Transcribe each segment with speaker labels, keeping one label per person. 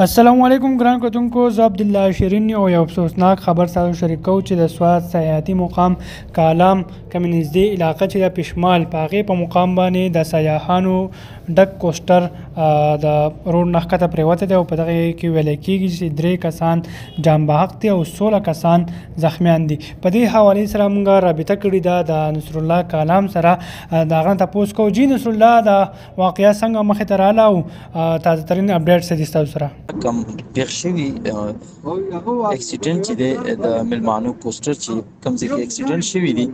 Speaker 1: السلام علیکم ګران کتونکو، زه عبدالله شیرین او یو افسوسناک خبر سره شریکو چې د سوات سیاحتي مقام کالام کمې نږدې علاقه چې د پشمال په هغې په مقام باندې د سیاحانو ډک کوسټر د روډ نه ښکته پرېوتی دی او په دغه کې ویلی کېږي چې 3 کسان جان بحق دي او 16 کسان زخمیان دي. په دې حوالې سره موږ رابطه کړې ده د نصرالله کالام سره. د هغه نه تپوس کوو جی نصرالله دا واقعه څنګه مخې ته راغله او تازه ترین اپډیټ څه دي ستاسو سره؟
Speaker 2: کم پیښ شوي اکسیډنټ چې دی د میلمانو کوسټر چې کوم ځای کې اکسیډنټ شوي دي،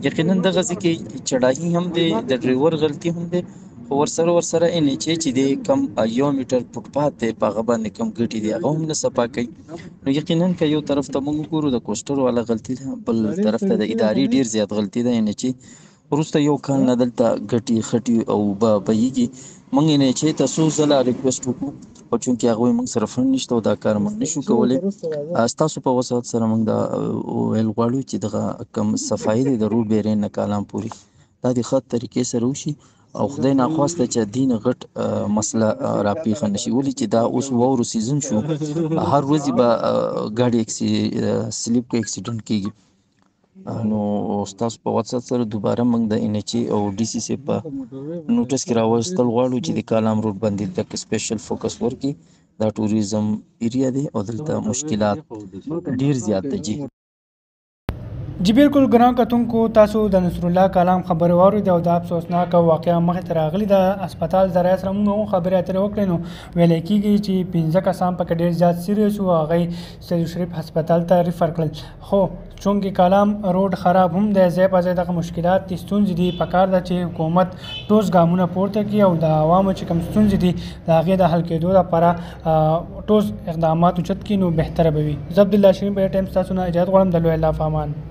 Speaker 2: یقینا دغه ځای کې چړهایي هم دی، د ډریور غلطي هم دی، خو ورسره ان ایچ ای چې دی کم 1 میټر فوټپات دی په هغه باندې کم ګټې دي هغه هم نه صفا کوي. نو یقینا که یو طرف ته موږ وګورو د کوسټر والا غلطي ده، بل طرف ته د ادارې ډېر زیات غلطي ده. ان ایچ ای وروسته یو کال نه دلته ګټې خټې او بهیږي. موږ ان ایچ ای ته څو ځله ریکویسټ وکړو خو چونکې هغوی موږ سره فنډ نشته او دا کار موږ نشو کولی. ستاسو په وسعت سره موږ دا ویل غواړو چې دغه کم صفایي دی د روډ بیرین نه کالام پورې دا د ښه طریقې سره وشي او خدای ناخواسته چې دین غټ مسله راپېښه نشي. ولې چې دا اوس واورو سیزن شو، هر ورځې به ګاډي سلیپ کوي، اکسیډنټ کېږي. نو ستاسو په واتساپ سره دوباره موږ د ان ایچ ای او ډي سی سی په نوټس کې راوستل غواړو چې د کالام روډ باندې تک سپیشل فوکس ورکړي. دا ټوریزم ایریا دی او دلته مشکلات ډیر زیات دي.
Speaker 1: جی بالکل ګران کتونکو، تاسو د نصرالله کالام خبرې واورېدې او دا افسوسناکه واقعه مخې ته راغلې ده. هسپتال ذرایع سره موږ هم خبرې اترې وکړې نو ویلی کېږي چې 15 کسان پکې ډېر زیات سیریس وو، هغوی سید شریف هسپتال ته ریفر کړل. خو چونکې کالام روډ خراب هم دی، ځای په ځای دغه مشکلات دي، ستونزې دي. پکار ده چې حکومت ټوس ګامونه پورته کړي او د عوامو چې کوم ستونزې دي د هغې د حل کېدو لپاره ټوس اقدامات اوچت کړي نو بهتره به وي. زه عبدالله شیرین په دې ټایم ستاسو نه اجازت غواړم. د لوی الله په امان.